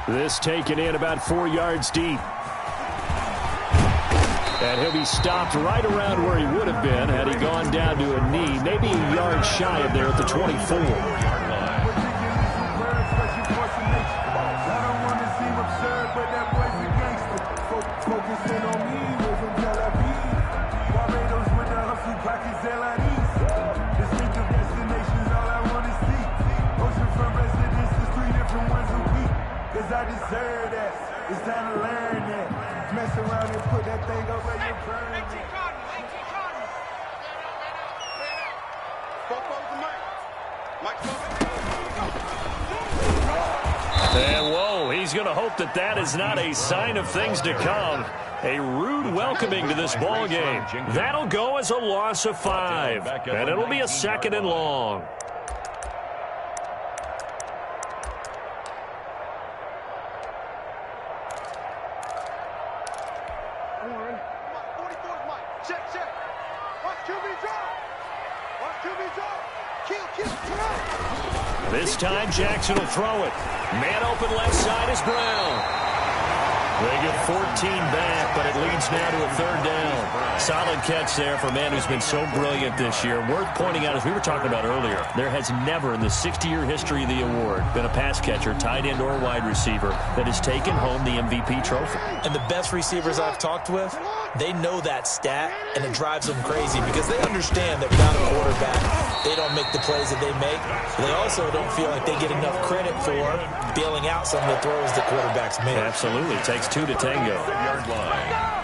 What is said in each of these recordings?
This taken in about 4 yards deep. And he'll be stopped right around where he would have been had he gone down to a knee, maybe a yard shy of there at the 24. I deserve that. It's time to learn that. Mess around and put that thing up where you're burning. And whoa, he's going to hope that that is not a sign of things to come. A rude welcoming to this ball game. That'll go as a loss of 5. And it'll be a 2nd and long. This time Jackson will throw it. Man open left side is Brown. They get 14 back, but it leads now to a 3rd down. Solid catch there for a man who's been so brilliant this year. Worth pointing out, as we were talking about earlier, there has never in the 60-year history of the award been a pass catcher, tight end, or wide receiver that has taken home the MVP trophy. And the best receivers I've talked with, they know that stat, and it drives them crazy because they understand that without a quarterback, they don't make the plays that they make. They also don't feel like they get enough credit for bailing out some of the throws the quarterbacks make. Absolutely. Takes 2 to tango. Yard line.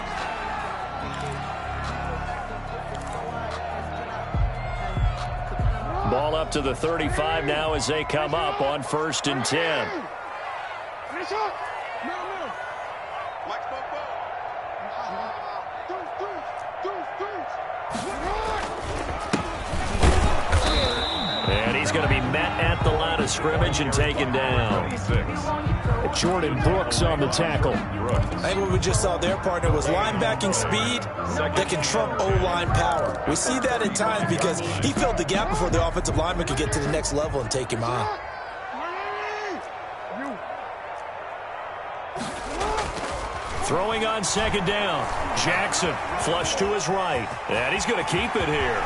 Ball up to the 35 now as they come up on 1st and 10. And he's going to be met at the line of scrimmage and taken down. Jordan Brooks on the tackle. I think what we just saw their partner was linebacking speed that can trump O-line power. We see that at times because he filled the gap before the offensive lineman could get to the next level and take him on. Throwing on 2nd down. Jackson flush to his right. And he's going to keep it here.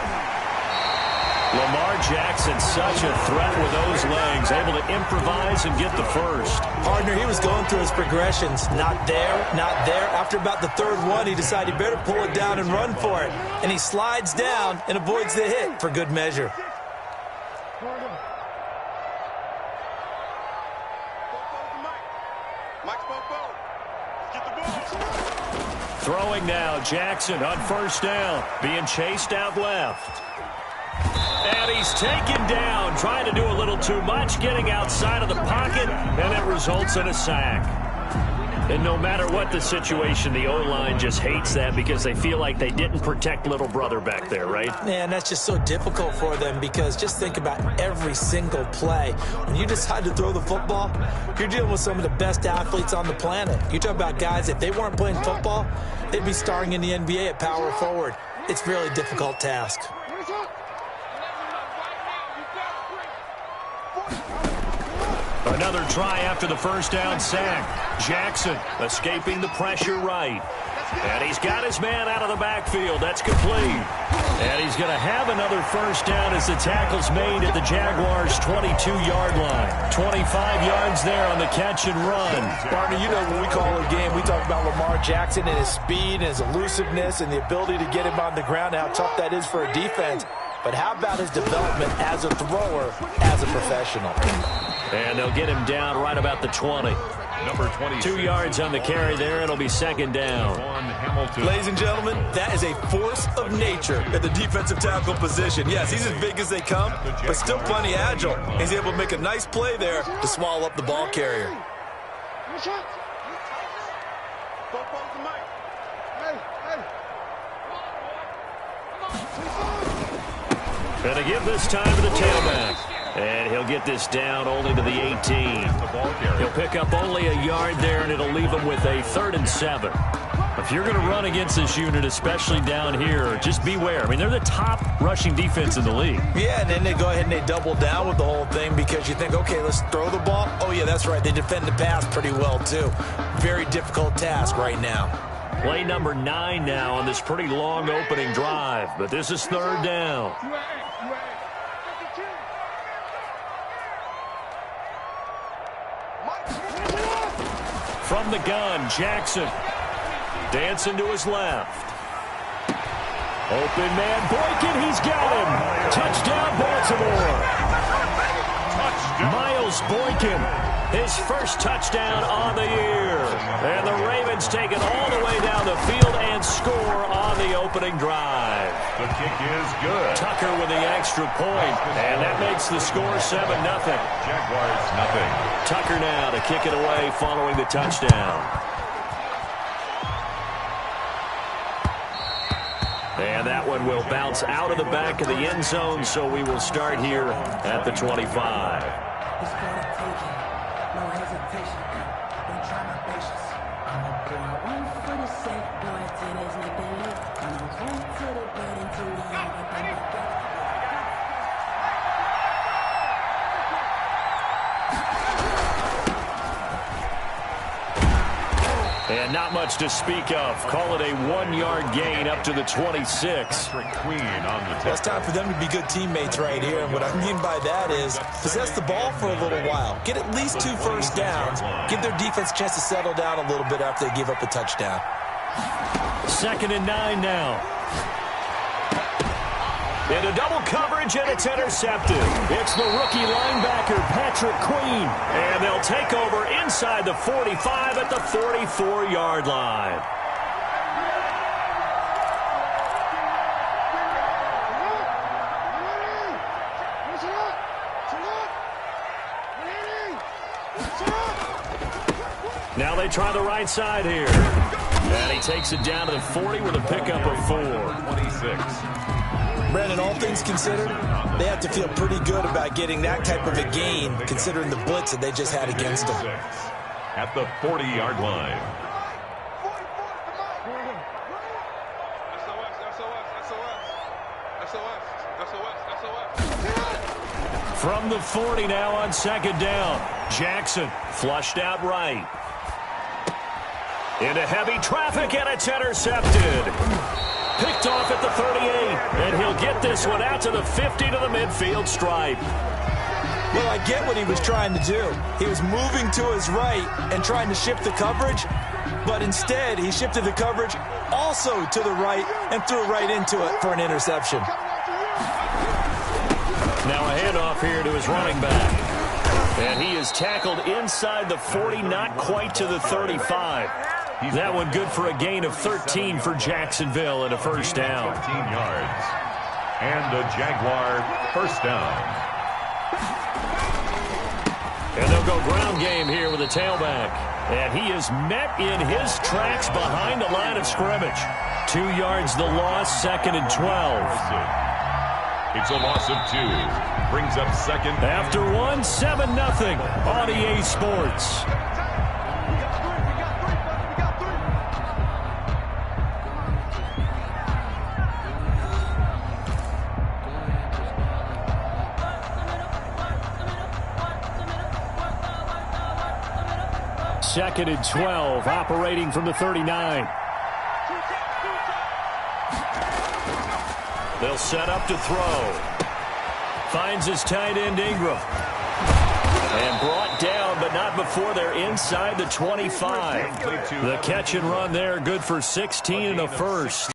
Lamar Jackson, such a threat with those legs, able to improvise and get the first. Partner, he was going through his progressions. Not there, not there. After about the 3rd one, he decided he better pull it down and run for it. And he slides down and avoids the hit for good measure. Throwing now, Jackson on 1st down, being chased out left. And he's taken down, trying to do a little too much, getting outside of the pocket, and it results in a sack. And no matter what the situation, the O-line just hates that because they feel like they didn't protect little brother back there, right? Man, that's just so difficult for them because just think about every single play. When you decide to throw the football, you're dealing with some of the best athletes on the planet. You talk about guys, if they weren't playing football, they'd be starring in the NBA at power forward. It's a really difficult task. Another try after the 1st down sack. Jackson escaping the pressure right. And he's got his man out of the backfield. That's complete. And he's going to have another 1st down as the tackle's made at the Jaguars' 22-yard line. 25 yards there on the catch and run. Partner, you know when we call a game, we talk about Lamar Jackson and his speed and his elusiveness and the ability to get him on the ground and how tough that is for a defense. But how about his development as a thrower, as a professional? And they'll get him down right about the 20. Number 20. 2 yards on the carry there. It'll be 2nd down. Ladies and gentlemen, that is a force of nature at the defensive tackle position. Yes, he's as big as they come, but still plenty agile. He's able to make a nice play there to swallow up the ball carrier. And to give this time to the tailback. And he'll get this down only to the 18. He'll pick up only a yard there, and it'll leave him with a 3rd and 7. If you're going to run against this unit, especially down here, just beware. I mean, they're the top rushing defense in the league. Yeah, and then they go ahead and they double down with the whole thing because you think, okay, let's throw the ball. Oh, yeah, that's right. They defend the pass pretty well, too. Very difficult task right now. Play number 9 now on this pretty long opening drive, but this is third down. From the gun, Jackson. Dancing to his left. Open man, Boykin, he's got him. Touchdown, Baltimore. Touchdown. Miles Boykin, his first touchdown on the year. And the Ravens take it all the way down the field and score on the opening drive. The kick is good. Tucker with the extra point, and that makes the score 7-0. Jaguars nothing. Tucker now to kick it away following the touchdown. And that one will bounce out of the back of the end zone, so we will start here at the 25. It's for the taking, no hesitation. Don't try my patience. I'ma pour out one for the safe boy till there's nothing left. I'ma run to the bed until we have everything together. And not much to speak of. Call it a 1-yard gain up to the 26. Queen on the Well, it's time for them to be good teammates right here. And what I mean by that is possess the ball for a little while. Get at least 2 first downs. Give their defense a chance to settle down a little bit after they give up a touchdown. 2nd and 9 now. Into double coverage, and it's intercepted. It's the rookie linebacker, Patrick Queen. And they'll take over inside the 45 at the 44-yard line. Now they try the right side here. And he takes it down to the 40 with a pickup of 4. 26. Brandon, all things considered, they have to feel pretty good about getting that type of a gain, considering the blitz that they just had against them. At the 40-yard line. From the 40 now on 2nd down. Jackson flushed out right. Into heavy traffic, and it's intercepted. Picked off at the 38, and he'll get this one out to the 50 to the midfield stripe. Well, I get what he was trying to do. He was moving to his right and trying to shift the coverage, but instead he shifted the coverage also to the right and threw right into it for an interception. Now a handoff here to his running back. And he is tackled inside the 40, not quite to the 35. That one good for a gain of 13 for Jacksonville and a first down. 13 yards. And the Jaguar first down. And they'll go ground game here with a tailback. And he is met in his tracks behind the line of scrimmage. 2 yards the loss, 2nd and 12. It's a loss of 2. Brings up 2nd. After 1, 7-0 on EA Sports. Second and 12, operating from the 39. They'll set up to throw. Finds his tight end, Ingram. And brought down, but not before they're inside the 25. The catch and run there, good for 16 and a first.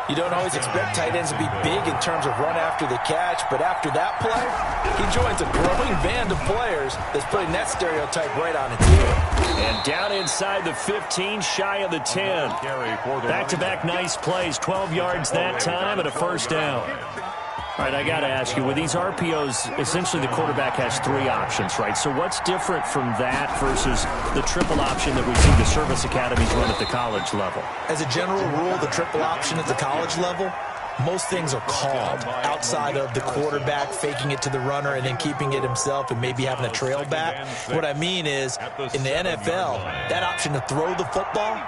You don't always expect tight ends to be big in terms of run after the catch, but after that play, he joins a growing band of players that's putting that stereotype right on its head. And down inside the 15, shy of the 10. Back-to-back nice plays, 12 yards that time and a first down. All right, I got to ask you, with these RPOs, essentially the quarterback has 3 options, right? So what's different from that versus the triple option that we see the service academies run at the college level? As a general rule, the triple option at the college level, most things are called outside of the quarterback faking it to the runner and then keeping it himself and maybe having a trail back. What I mean is, in the NFL, that option to throw the football,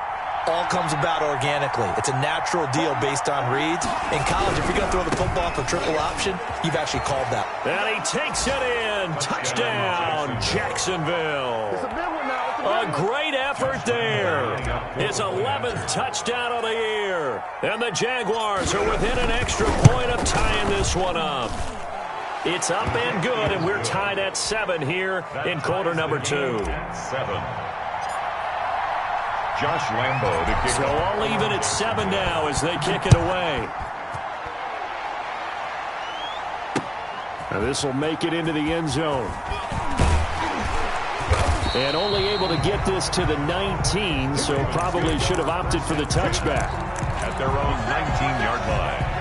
all comes about organically. It's a natural deal based on reads. In college, if you're going to throw the football for triple option, you've actually called that. And he takes it in. Touchdown, Jacksonville. A great effort there. His 11th touchdown of the year. And the Jaguars are within an extra point of tying this one up. It's up and good, and we're tied at 7 here in quarter number 2. 7. Josh Lambo to kick so off. all even at 7 now as they kick it away. Now this will make it into the end zone. And only able to get this to the 19, so probably should have opted for the touchback. At their own 19-yard line.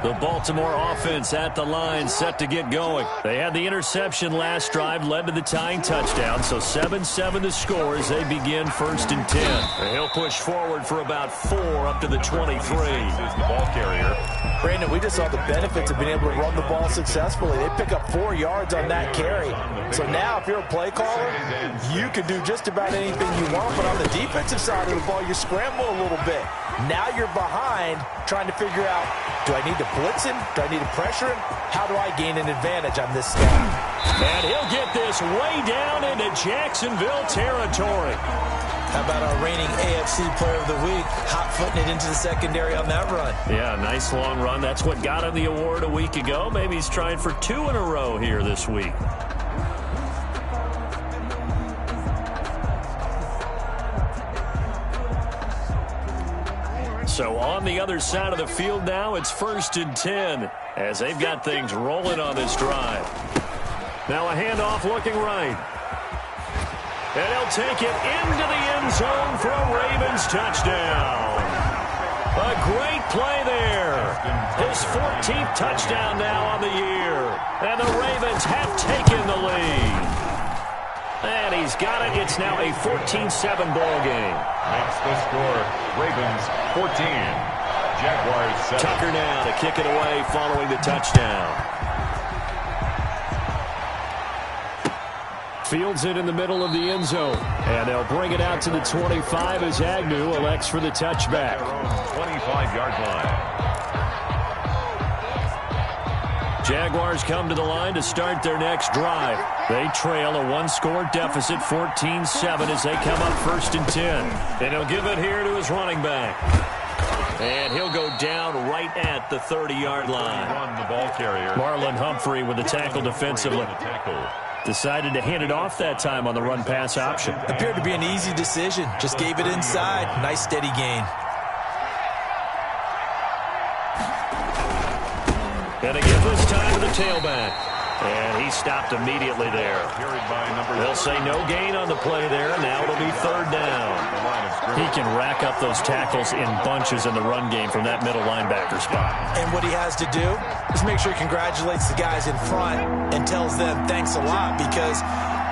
The Baltimore offense at the line, set to get going. They had the interception last drive, led to the tying touchdown, so 7-7 the score as they begin 1st and 10. And he'll push forward for about 4 up to the 23. Is the ball carrier. Brandon, we just saw the benefits of being able to run the ball successfully. They pick up 4 yards on that carry. So now if you're a play caller, you can do just about anything you want, but on the defensive side of the ball, you scramble a little bit. Now you're behind trying to figure out, do I need to blitz him? Do I need to pressure him? How do I gain an advantage on this snap? And he'll get this way down into Jacksonville territory. How about our reigning AFC Player of the Week, hot-footing it into the secondary on that run? Yeah, nice long run. That's what got him the award a week ago. Maybe he's trying for 2 in a row here this week. So on the other side of the field now, it's 1st and 10 as they've got things rolling on this drive. Now a handoff looking right. And he'll take it into the end zone for a Ravens touchdown. A great play there. His 14th touchdown now on the year. And the Ravens have taken the lead. And he's got it. It's now a 14-7 ball game. Makes the score. Ravens 14. Jaguars 7. Tucker now to kick it away following the touchdown. Fields it in the middle of the end zone. And they'll bring it out to the 25 as Agnew elects for the touchback. 25-yard line. Jaguars come to the line to start their next drive. They trail a 1-score deficit, 14-7, as they come up 1st and 10. And he'll give it here to his running back. And he'll go down right at the 30-yard line. The ball carrier. Marlon Humphrey with the tackle defensively. Decided to hand it off that time on the run-pass option. Appeared to be an easy decision. Just gave it inside. Nice steady gain. And again this time to the tailback. And he stopped immediately there. They'll say no gain on the play there. Now it'll be 3rd down. He can rack up those tackles in bunches in the run game from that middle linebacker spot. And what he has to do is make sure he congratulates the guys in front and tells them thanks a lot, because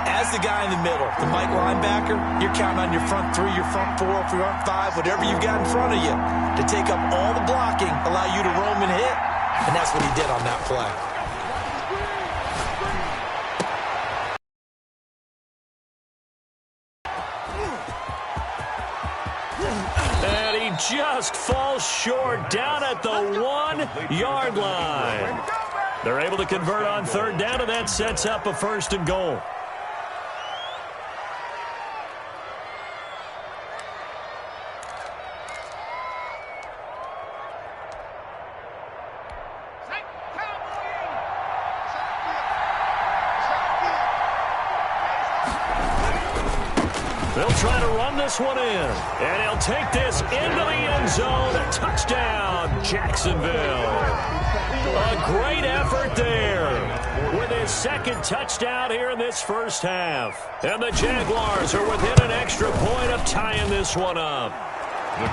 as the guy in the middle, the Mike linebacker, you're counting on your front 3, your front 4, your front 5, whatever you've got in front of you to take up all the blocking, allow you to roam and hit. And that's what he did on that play. And he just falls short down at the 1-yard line. They're able to convert on 3rd down, and that sets up a 1st and goal. They'll try to run this one in. And he'll take this into the end zone. A touchdown, Jacksonville. A great effort there with his 2nd touchdown here in this first half. And the Jaguars are within an extra point of tying this one up.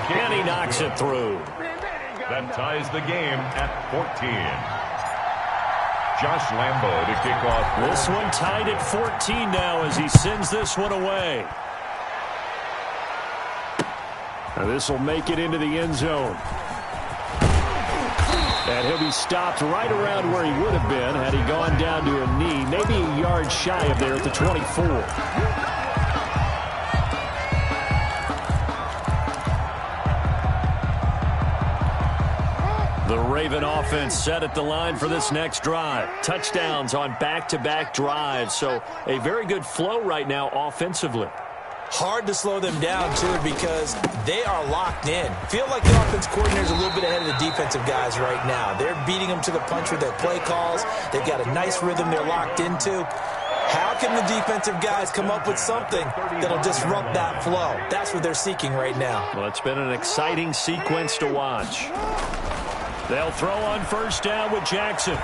And he knocks it through. That ties the game at 14. Josh Lambo to kick off. This one tied at 14 now as he sends this one away. Now this will make it into the end zone. And he'll be stopped right around where he would have been had he gone down to a knee, maybe a yard shy of there at the 24. The Raven offense set at the line for this next drive. Touchdowns on back-to-back drives, so a very good flow right now offensively. Hard to slow them down, too, because they are locked in. Feel like the offense coordinator is a little bit ahead of the defensive guys right now. They're beating them to the punch with their play calls. They've got a nice rhythm they're locked into. How can the defensive guys come up with something that'll disrupt that flow? That's what they're seeking right now. Well, it's been an exciting sequence to watch. They'll throw on first down with Jackson.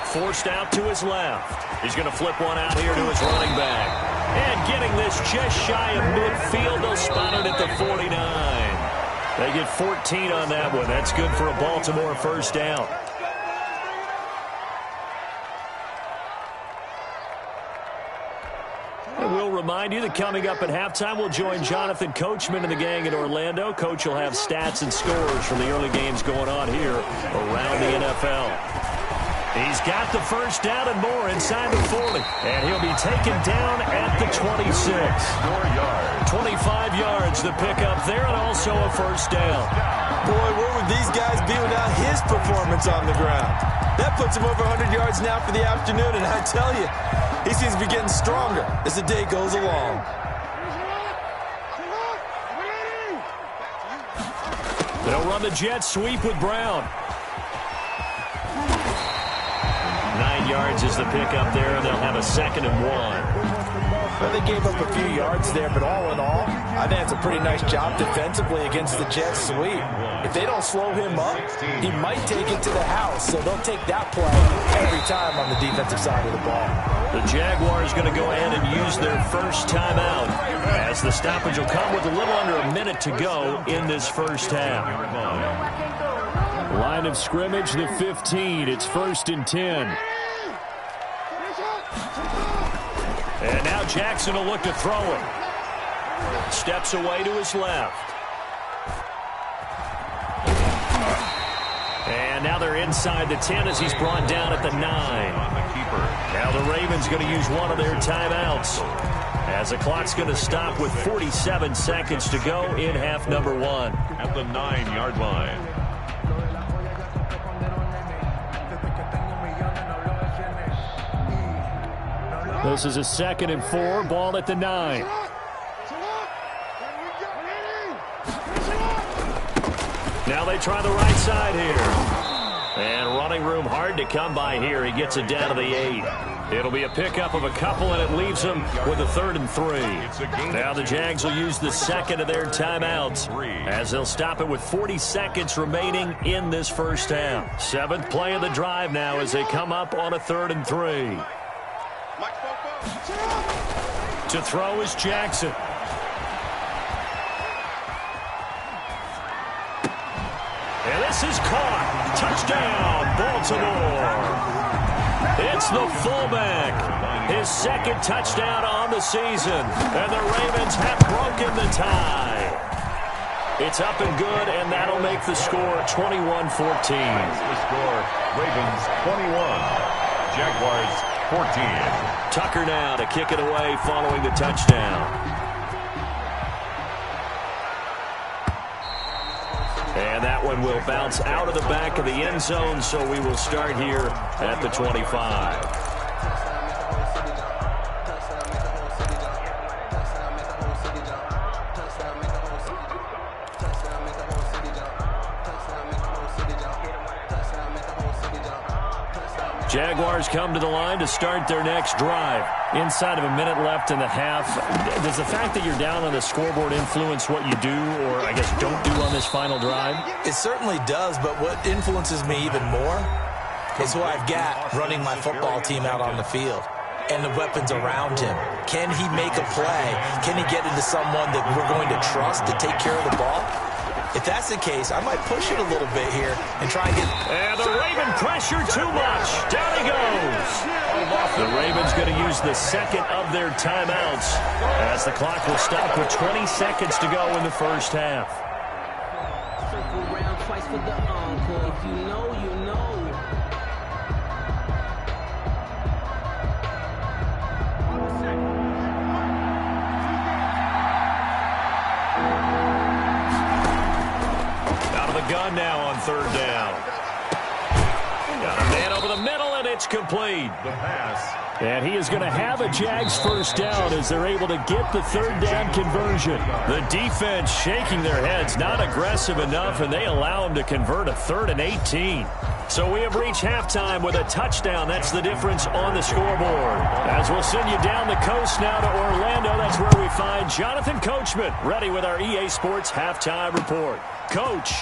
Forced out to his left. He's going to flip one out here to his running back. And getting this just shy of midfield, they'll spot it at the 49. They get 14 on that one. That's good for a Baltimore first down. And we'll remind you that coming up at halftime, we'll join Jonathan Coachman and the gang in Orlando. Coach will have stats and scores from the early games going on here around the NFL. He's got the first down and more inside the 40. And he'll be taken down at the 26. 25 yards the pickup there, and also a first down. Boy, where would these guys be without his performance on the ground? That puts him over 100 yards now for the afternoon, and I tell you, he seems to be getting stronger as the day goes along. They'll run the jet sweep with Brown. 9 yards is the pickup there, and they'll have a 2nd and 1. Well, they gave up a few yards there, but all in all, I think that's a pretty nice job defensively against the jet sweep. If they don't slow him up, he might take it to the house, so they'll take that play every time on the defensive side of the ball. The Jaguars going to go ahead and use their first timeout, as the stoppage will come with a little under a minute to go in this first half. Line of scrimmage, the 15. It's 1st and 10. And now Jackson will look to throw it. Steps away to his left. And now they're inside the 10 as he's brought down at the 9. Now the Ravens going to use one of their timeouts, as the clock's going to stop with 47 seconds to go in half number 1. At the 9-yard line. This is a 2nd and 4, ball at the 9. Now they try the right side here. And running room hard to come by here. He gets it down to the 8. It'll be a pickup of a couple, and it leaves them with a 3rd and 3. Now the Jags will use the 2nd of their timeouts, as they'll stop it with 40 seconds remaining in this first half. 7th play of the drive now as they come up on a 3rd and 3. To throw is Jackson. And this is caught. Touchdown, Baltimore. It's the fullback. His 2nd touchdown on the season. And the Ravens have broken the tie. It's up and good, and that'll make the score 21-14. The score, Ravens 21, Jaguars 14. Tucker now to kick it away following the touchdown. And that one will bounce out of the back of the end zone, so we will start here at the 25. Jaguars come to the line to start their next drive. Inside of a minute left in the half, does the fact that you're down on the scoreboard influence what you do, or I guess don't do on this final drive? It certainly does, but what influences me even more is who I've got running my football team out on the field and the weapons around him. Can he make a play? Can he get into someone that we're going to trust to take care of the ball? If that's the case, I might push it a little bit here and try and get... And the Raven pressure too much. Down he goes. The Ravens going to use the 2nd of their timeouts, as the clock will stop with 20 seconds to go in the first half. Circle round twice for the encore. If you know, you know. third down. Got a man over the middle, and it's complete. The pass. And he is going to have a Jags first down as they're able to get the third down conversion. The defense shaking their heads, not aggressive enough, and they allow him to convert a 3rd and 18. So we have reached halftime with a touchdown. That's the difference on the scoreboard. As we'll send you down the coast now to Orlando, that's where we find Jonathan Coachman, ready with our EA Sports halftime report. Coach.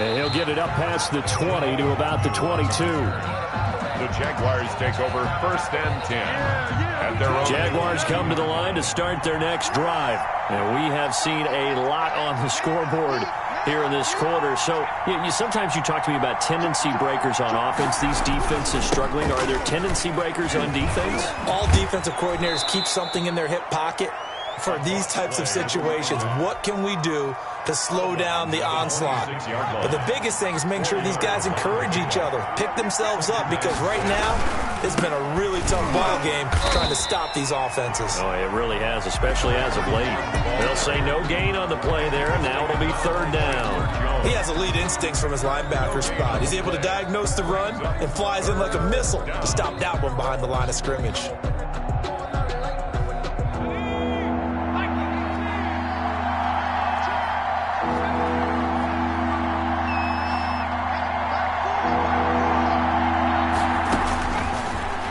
And he'll get it up past the 20 to about the 22. The Jaguars take over 1st and 10. At their own. Jaguars come to the line to start their next drive. And we have seen a lot on the scoreboard here in this quarter. So sometimes you talk to me about tendency breakers on offense. These defenses struggling. Are there tendency breakers on defense? All defensive coordinators keep something in their hip pocket for these types of situations. What can we do to slow down the onslaught? But the biggest thing is making sure these guys encourage each other, pick themselves up, because right now it's been a really tough ball game trying to stop these offenses. Oh, it really has, especially as of late. They'll say no gain on the play there, and now it'll be 3rd down. He has elite instincts from his linebacker spot. He's able to diagnose the run and flies in like a missile to stop that one behind the line of scrimmage.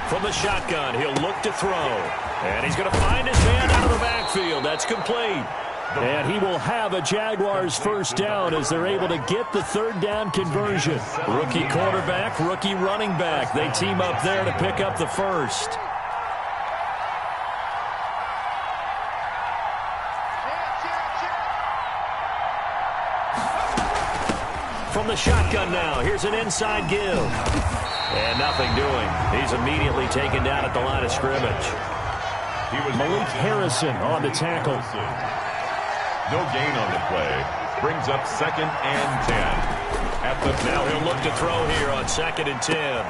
From the shotgun, he'll look to throw. And he's going to find his man out of the backfield. That's complete. And he will have a Jaguars first down as they're able to get the 3rd down conversion. Rookie quarterback, rookie running back. They team up there to pick up the first. From the shotgun now, here's an inside give. And nothing doing. He's immediately taken down at the line of scrimmage. Malik Harrison on the tackle. No gain on the play. Brings up 2nd and 10. Now he'll look to throw here on 2nd and 10.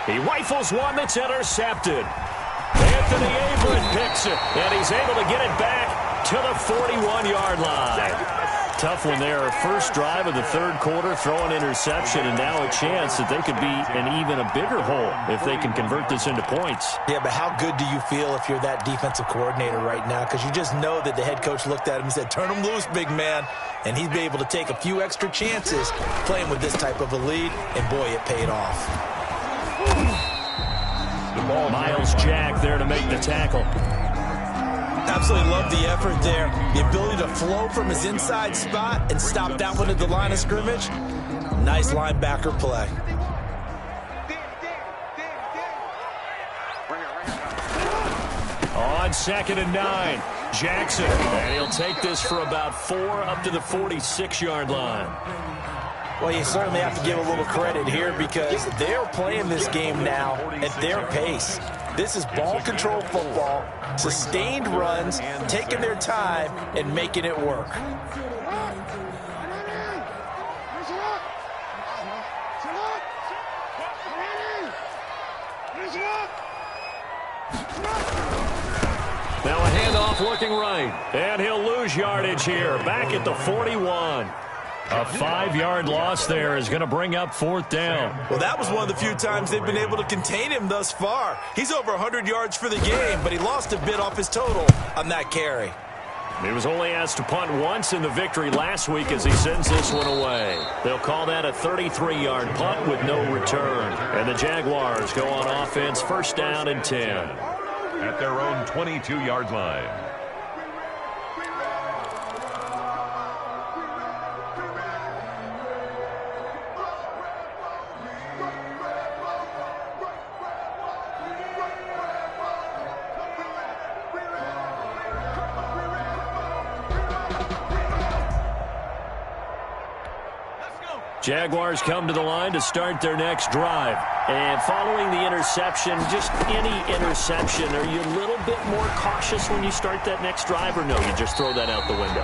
He rifles one that's intercepted. Anthony Averett picks it, and he's able to get it back to the 41-yard line. Tough one there. First drive of the 3rd quarter, throw an interception, and now a chance that they could be in even a bigger hole if they can convert this into points. Yeah, but how good do you feel if you're that defensive coordinator right now? Because you just know that the head coach looked at him and said, turn him loose, big man. And he'd be able to take a few extra chances playing with this type of a lead, and boy, it paid off. Myles Jack there to make the tackle. Absolutely love the effort there. The ability to flow from his inside spot and stop that one at the line of scrimmage. Nice linebacker play. On 2nd and 9, Jackson. And he'll take this for about 4 up to the 46-yard line. Well, you certainly have to give a little credit here because they're playing this game now at their pace. This is ball control football, sustained runs, taking their time, and making it work. Now a handoff looking right, and he'll lose yardage here, back at the 41. A 5-yard loss there is going to bring up 4th down. Well, that was one of the few times they've been able to contain him thus far. He's over 100 yards for the game, but he lost a bit off his total on that carry. He was only asked to punt once in the victory last week as he sends this one away. They'll call that a 33-yard punt with no return. And the Jaguars go on offense, 1st down and 10. At their own 22-yard line. Jaguars come to the line to start their next drive. And following the interception, just any interception, are you a little bit more cautious when you start that next drive, or no, you just throw that out the window?